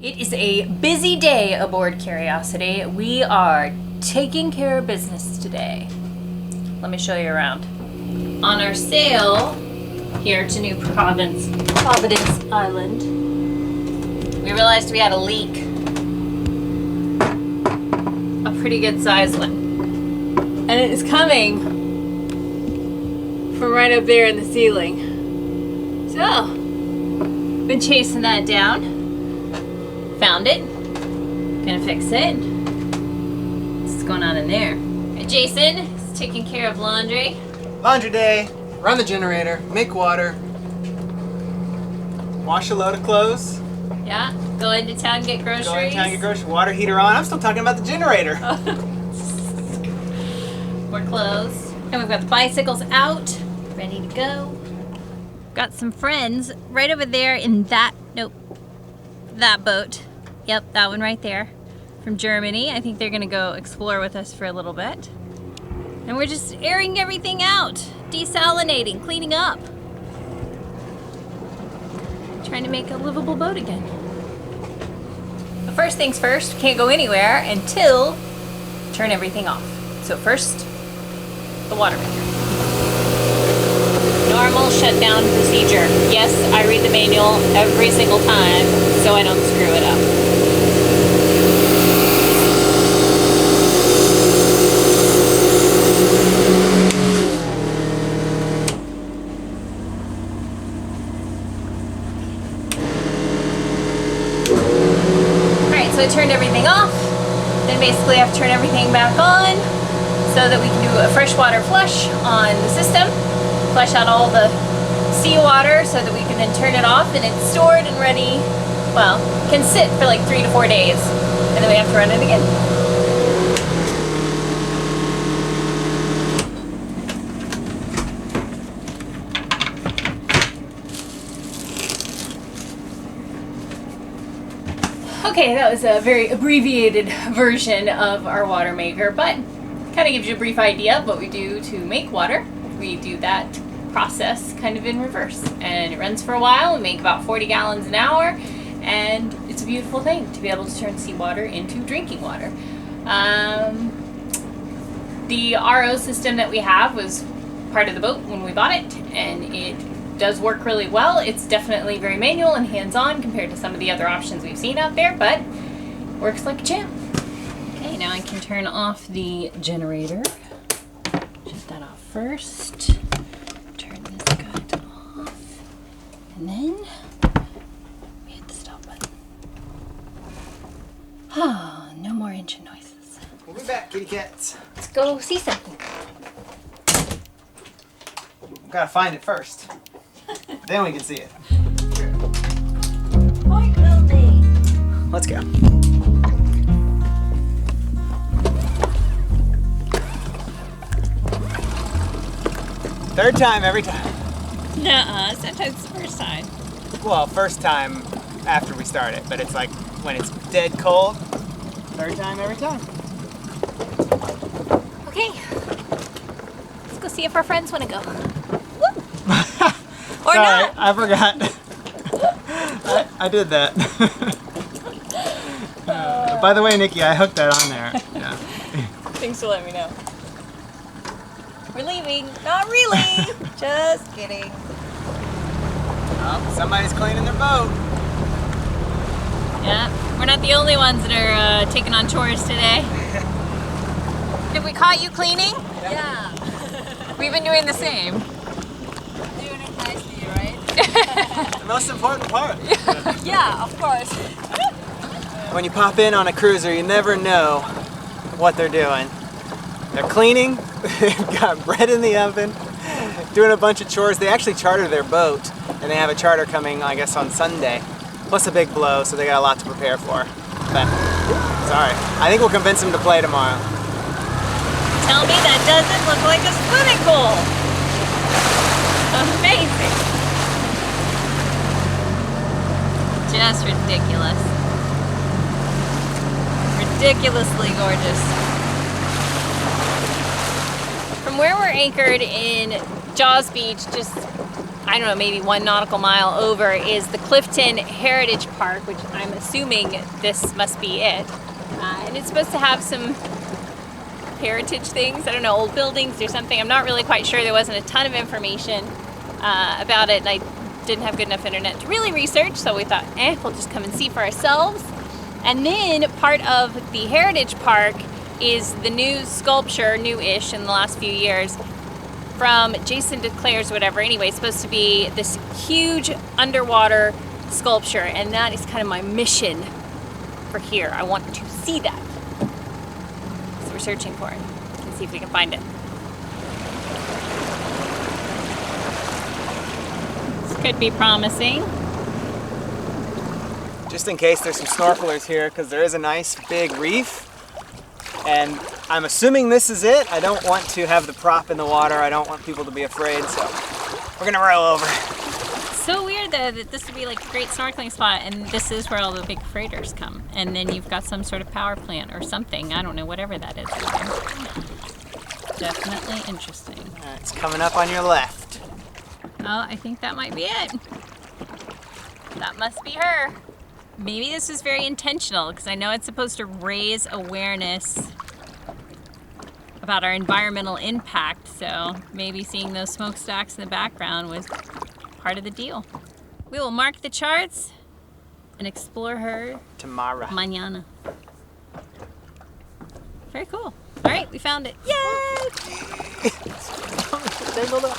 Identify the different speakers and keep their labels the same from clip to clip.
Speaker 1: It is a busy day aboard Curiosity. We are taking care of business today. Let me show you around. On our sail here to New Providence Island, we realized we had a leak. A pretty good sized one. And it is coming from right up there in the ceiling. So, been chasing that down. Found it. Gonna fix it. What's going on in there? Hey, Jason is taking care of laundry.
Speaker 2: Laundry day. Run the generator. Make water. Wash a load of clothes.
Speaker 1: Yeah. Go into town, get groceries.
Speaker 2: Go into town, get groceries. Water heater on. I'm still talking about the generator.
Speaker 1: More clothes. And we've got the bicycles out, ready to go. Got some friends right over there in that boat. Yep, that one right there. From Germany. I think they're gonna go explore with us for a little bit. And we're just airing everything out. Desalinating, cleaning up. Trying to make a livable boat again. But first things first, we can't go anywhere until we turn everything off. So first, the water maker. Normal shutdown procedure. Yes, I read the manual every single time so I don't screw it up. Alright, so I turned everything off. Then basically I have to turn everything back on so that we can do a freshwater flush on the system. Flush out all the seawater so that we can then turn it off, and it's stored and ready, well, can sit for like 3 to 4 days, and then we have to run it again. Okay, that was a very abbreviated version of our water maker, but kind of gives you a brief idea of what we do to make water. We do that process kind of in reverse, and it runs for a while. We make about 40 gallons an hour, and it's a beautiful thing to be able to turn seawater into drinking water. The RO system that we have was part of the boat when we bought it, and it does work really well. It's definitely very manual and hands-on compared to some of the other options we've seen out there, but works like a champ. Okay, now I can turn off the generator. Shut that off first. Turn this guy off. And then we hit the stop button. Ah, no more engine noises.
Speaker 2: We'll be back, kitty cats.
Speaker 1: Let's go see something.
Speaker 2: Gotta find it first. Then we can see it.
Speaker 1: Point will be.
Speaker 2: Let's go. Third time every time.
Speaker 1: Nuh-uh, sometimes it's the first time.
Speaker 2: Well, first time after we start it, but it's like when it's dead cold. Third time every time.
Speaker 1: Okay, let's go see if our friends want to go. Woo! Or
Speaker 2: Sorry,
Speaker 1: not.
Speaker 2: I forgot. I did that. By the way, Nikki, I hooked that on there. Yeah.
Speaker 1: Thanks for letting me know. We're leaving. Not really. Just kidding.
Speaker 2: Oh, somebody's cleaning their boat.
Speaker 1: Yeah, we're not the only ones that are taking on chores today. Have we caught you cleaning?
Speaker 3: Yeah.
Speaker 1: We've been doing the same.
Speaker 3: Doing it nicely, right?
Speaker 2: The most important part.
Speaker 3: Yeah, of course.
Speaker 2: When you pop in on a cruiser, you never know what they're doing. They're cleaning, they've got bread in the oven, doing a bunch of chores. They actually charter their boat, and they have a charter coming, I guess, on Sunday. Plus a big blow, so they got a lot to prepare for. But, sorry. I think we'll convince them to play tomorrow.
Speaker 1: Tell me that doesn't look like a swimming pool. Amazing. Just ridiculous. Ridiculously gorgeous. From where we're anchored in Jaws Beach, just I don't know, maybe 1 nautical mile over is the Clifton Heritage Park, which I'm assuming this must be it. And it's supposed to have some heritage things, I don't know, old buildings or something. I'm not really quite sure. There wasn't a ton of information about it, and I didn't have good enough internet to really research, so we thought, we'll just come and see for ourselves. And then part of the Heritage Park is the new sculpture, new-ish in the last few years, from Jason Declares whatever. Anyway, it's supposed to be this huge underwater sculpture, and that is kind of my mission for here. I want to see that. So we're searching for it and see if we can find it. This could be promising.
Speaker 2: Just in case there's some snorkelers here, because there is a nice big reef. And I'm assuming this is it. I don't want to have the prop in the water. I don't want people to be afraid, so we're gonna row over.
Speaker 1: So weird though that this would be like a great snorkeling spot, and this is where all the big freighters come. And then you've got some sort of power plant or something. I don't know, whatever that is. Definitely interesting.
Speaker 2: It's coming up on your left.
Speaker 1: Oh, I think that might be it. That must be her. Maybe this is very intentional, because I know it's supposed to raise awareness about our environmental impact, so maybe seeing those smokestacks in the background was part of the deal. We will mark the charts and explore her
Speaker 2: tomorrow.
Speaker 1: Mañana. Very cool. All right, we found it. Yay!
Speaker 2: Tangled up.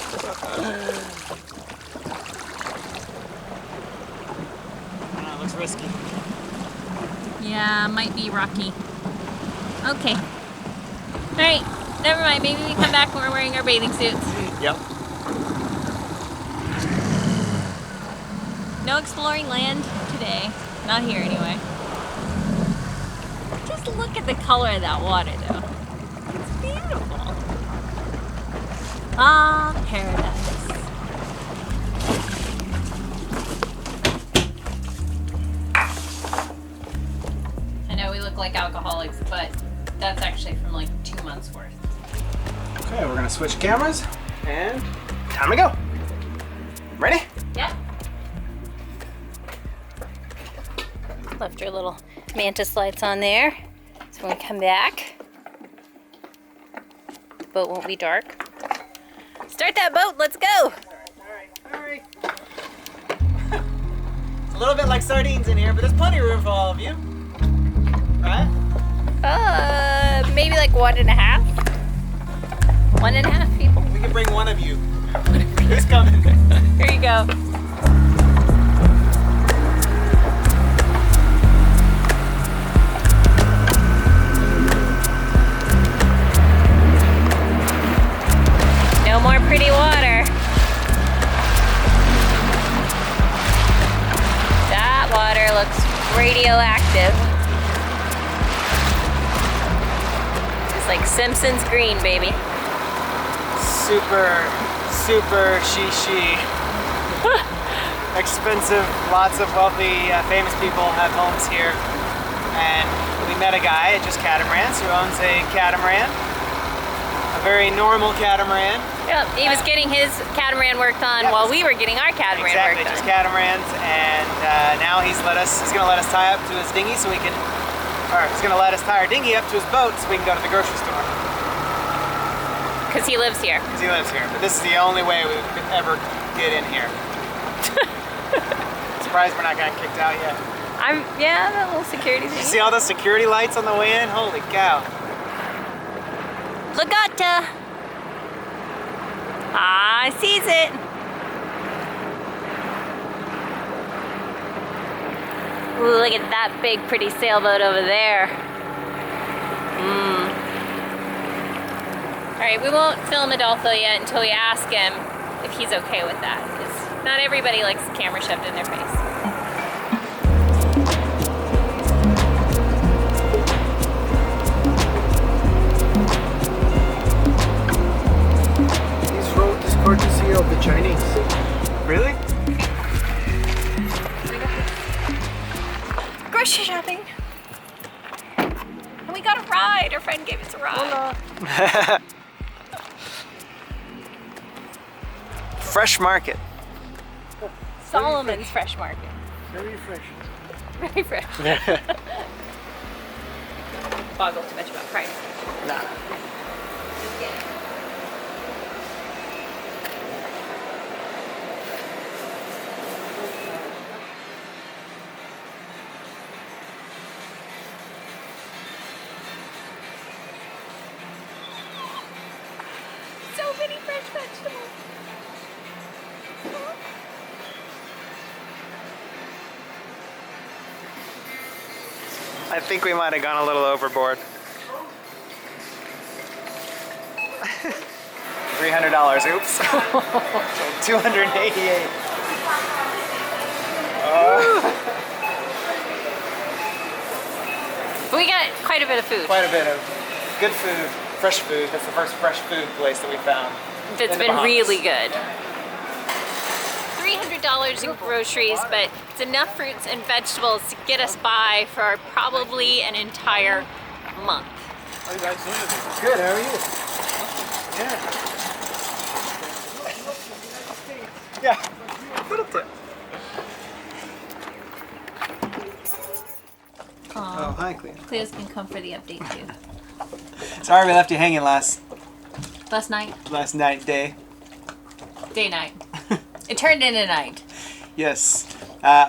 Speaker 2: Looks risky.
Speaker 1: Yeah, might be rocky. Okay. All right, never mind. Maybe we come back when we're wearing our bathing suits.
Speaker 2: Yep.
Speaker 1: No exploring land today. Not here anyway. Just look at the color of that water though. It's beautiful. Ah, paradise. I know we look like alcoholics, but that's actually from like 2 months worth.
Speaker 2: Okay, we're gonna switch cameras and time to go. Ready?
Speaker 1: Yep. Left our little mantis lights on there. So when we come back, the boat won't be dark. Start that boat, let's go!
Speaker 2: All right. It's a little bit like sardines in here, but there's plenty of room for all of you. Right?
Speaker 1: Maybe like 1.5. 1.5 people.
Speaker 2: We can bring one of you. Who's coming?
Speaker 1: Here you go. No more pretty water. That water looks radioactive. It's like Simpsons green, baby.
Speaker 2: Super she. Expensive, lots of wealthy, famous people have homes here. And we met a guy at Just Catamarans who owns a catamaran. A very normal catamaran.
Speaker 1: Yep, he was getting his catamaran worked on while we were getting our catamaran
Speaker 2: Exactly,
Speaker 1: worked
Speaker 2: Just
Speaker 1: on.
Speaker 2: Catamarans, and now he's gonna let us tie up to his dinghy so we can, or he's gonna let us tie our dinghy up to his boat so we can go to the grocery store.
Speaker 1: Because he lives here.
Speaker 2: Because he lives here, but this is the only way we could ever get in here. Surprised we're not getting kicked out yet.
Speaker 1: Yeah, that little security
Speaker 2: Did you
Speaker 1: thing.
Speaker 2: see all those security lights on the way in? Holy cow.
Speaker 1: Legata! Ah, I sees it. Ooh, look at that big, pretty sailboat over there. All right, we won't film Adolfo yet until we ask him if he's okay with that, because not everybody likes the camera shoved in their face.
Speaker 2: This courtesy of the Chinese. Really?
Speaker 1: Grocery shopping. And we got a ride. Our friend gave us a ride.
Speaker 2: Fresh market.
Speaker 1: Solomon's Fresh Market.
Speaker 4: Very fresh.
Speaker 1: Very fresh. Boggle too much about price.
Speaker 2: Nah.
Speaker 1: So many fresh vegetables.
Speaker 2: I think we might have gone a little overboard. $300, oops. 288.
Speaker 1: We got quite a bit of food.
Speaker 2: Quite a bit of good food, fresh food. That's the first fresh food place that we found.
Speaker 1: That's
Speaker 2: in the
Speaker 1: been
Speaker 2: Bahamas.
Speaker 1: really good. $300 in groceries, but it's enough fruits and vegetables to get us by for probably an entire month.
Speaker 4: How you guys doing today?
Speaker 2: Good, how are you? Yeah. Yeah. Little tip. Oh, hi, Cleo.
Speaker 1: Cleo's can come for the update too.
Speaker 2: Sorry we left you hanging last
Speaker 1: Night,
Speaker 2: day.
Speaker 1: night. It turned into night.
Speaker 2: Yes.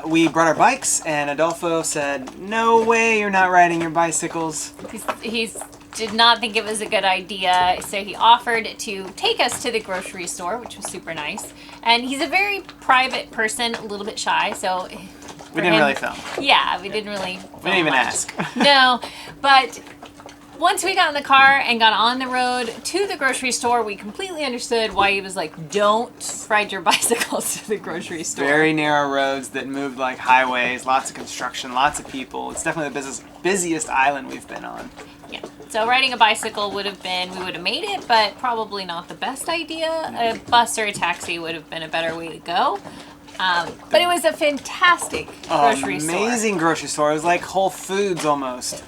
Speaker 2: We brought our bikes, and Adolfo said, "No way, you're not riding your bicycles."
Speaker 1: He's did not think it was a good idea, so he offered to take us to the grocery store, which was super nice. And he's a very private person, a little bit shy, so
Speaker 2: We didn't really film.
Speaker 1: Yeah, we didn't really.
Speaker 2: We didn't even
Speaker 1: much.
Speaker 2: ask.
Speaker 1: No, but once we got in the car and got on the road to the grocery store, we completely understood why he was like, "Don't ride your bicycles to the grocery store."
Speaker 2: Very narrow roads that moved like highways, lots of construction, lots of people. It's definitely the busiest island we've been on.
Speaker 1: Yeah. So riding a bicycle we would have made it, but probably not the best idea. A bus or a taxi would have been a better way to go. But it was a fantastic grocery store.
Speaker 2: Amazing grocery store. It was like Whole Foods almost,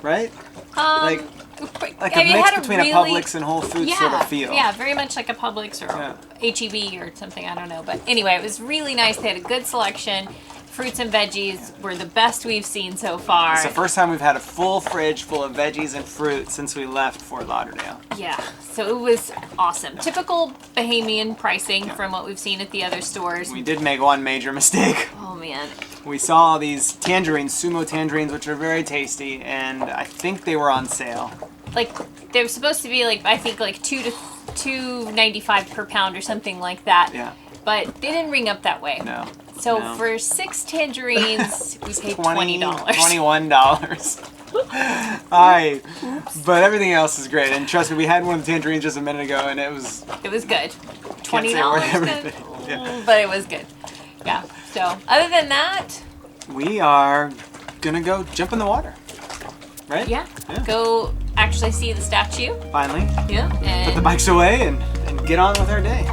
Speaker 2: right? Like
Speaker 1: I
Speaker 2: a
Speaker 1: mean, it
Speaker 2: mix
Speaker 1: had
Speaker 2: between a Publix and Whole Foods sort of feel.
Speaker 1: Yeah, very much like a Publix or H-E-B or something, I don't know. But anyway, it was really nice. They had a good selection. Fruits and veggies were the best we've seen so far.
Speaker 2: It's the first time we've had a full fridge full of veggies and fruit since we left Fort Lauderdale.
Speaker 1: Yeah, so it was awesome. Typical Bahamian pricing from what we've seen at the other stores.
Speaker 2: We did make one major mistake.
Speaker 1: Oh man.
Speaker 2: We saw these tangerines, sumo tangerines, which are very tasty, and I think they were on sale.
Speaker 1: Like they were supposed to be like I think like $2.95 per pound or something like that.
Speaker 2: Yeah.
Speaker 1: But they didn't ring up that way.
Speaker 2: No.
Speaker 1: So
Speaker 2: No.
Speaker 1: for 6 tangerines, we paid $20.
Speaker 2: $21. But everything else is great. And trust me, we had one of the tangerines just a minute ago, and it was
Speaker 1: good.
Speaker 2: can't say
Speaker 1: $20
Speaker 2: whatever.
Speaker 1: good.
Speaker 2: Yeah.
Speaker 1: But it was good. Yeah. So other than that,
Speaker 2: We are gonna go jump in the water. Right?
Speaker 1: yeah. Go actually see the statue.
Speaker 2: Finally.
Speaker 1: Yeah.
Speaker 2: Put the
Speaker 1: And
Speaker 2: bikes away and get on with our day.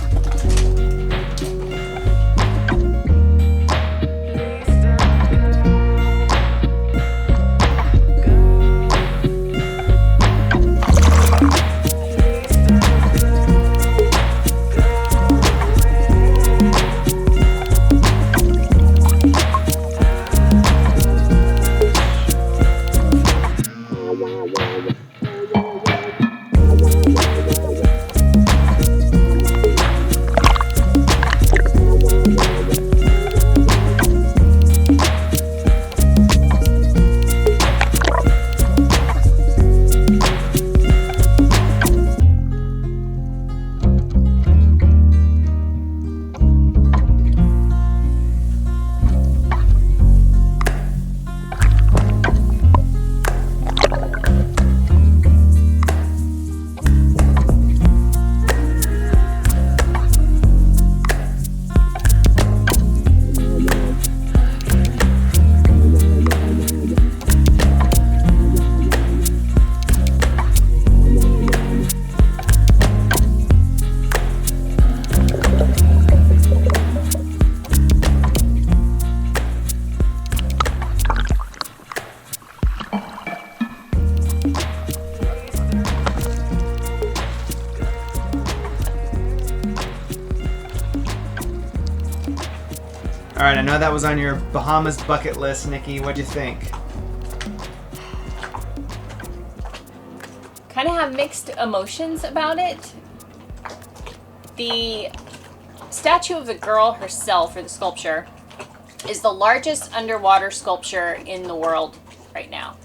Speaker 2: right, I know that was on your Bahamas bucket list, Nikki. What'd you think?
Speaker 1: Kind of have mixed emotions about it. The statue of the girl herself, or the sculpture, is the largest underwater sculpture in the world right now.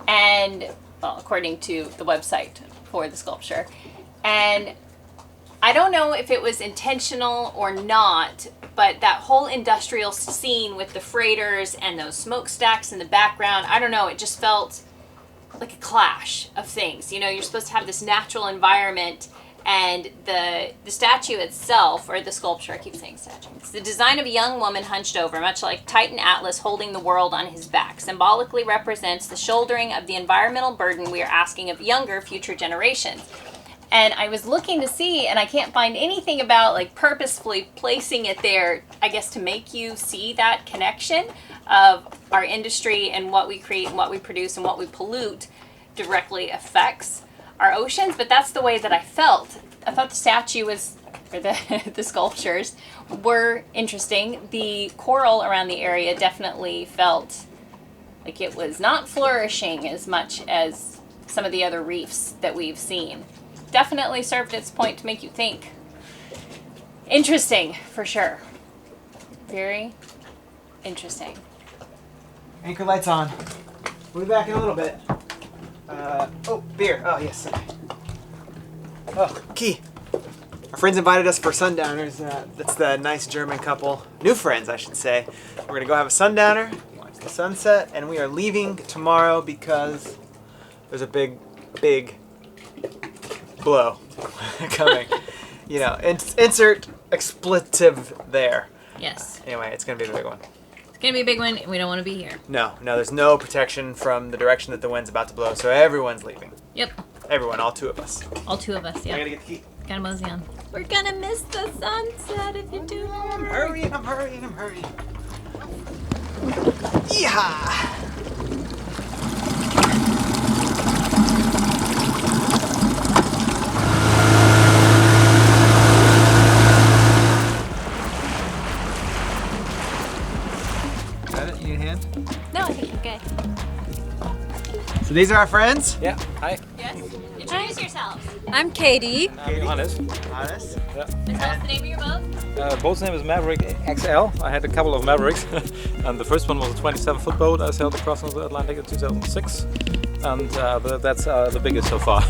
Speaker 1: And, well, according to the website for the sculpture. And I don't know if it was intentional or not, but that whole industrial scene with the freighters and those smokestacks in the background, I don't know, it just felt like a clash of things. You know, you're supposed to have this natural environment, and the statue itself, or the sculpture, I keep saying statue, it's the design of a young woman hunched over, much like Titan Atlas holding the world on his back, symbolically represents the shouldering of the environmental burden we are asking of younger future generations. And I was looking to see, and I can't find anything about like purposefully placing it there, I guess, to make you see that connection of our industry and what we create and what we produce and what we pollute directly affects our oceans. But that's the way that I felt. I thought the statue was, or the sculptures were interesting. The coral around the area definitely felt like it was not flourishing as much as some of the other reefs that we've seen. Definitely served its point to make you think. Interesting, for sure. Very interesting.
Speaker 2: Anchor lights on. We'll be back in a little bit. Oh, beer. Oh, yes. Oh, Key. Our friends invited us for sundowners. That's the nice German couple. New friends, I should say. We're going to go have a sundowner, watch the sunset, and we are leaving tomorrow because there's a big blow coming. You know, insert expletive there.
Speaker 1: Yes.
Speaker 2: Anyway, it's going to be a big one.
Speaker 1: It's going to be a big one. We don't want to be here.
Speaker 2: No, there's no protection from the direction that the wind's about to blow, so everyone's leaving.
Speaker 1: Yep.
Speaker 2: Everyone, all two of us.
Speaker 1: All two of us, yeah.
Speaker 2: I gotta get the key.
Speaker 1: Gotta mosey on. We're gonna miss the sunset if you do.
Speaker 2: I'm hurrying. Yeehaw! Got it? You need a hand?
Speaker 3: No, I think you're good.
Speaker 2: So these are our friends?
Speaker 4: Yeah, hi.
Speaker 1: Yes. Introduce yourselves.
Speaker 3: I'm Katie.
Speaker 4: Honest.
Speaker 2: Honest.
Speaker 1: And tell us the name of your boat.
Speaker 4: Boat's name is Maverick XL. I had a couple of Mavericks. And the first one was a 27-foot boat I sailed across the Atlantic in 2006. And that's the biggest so far.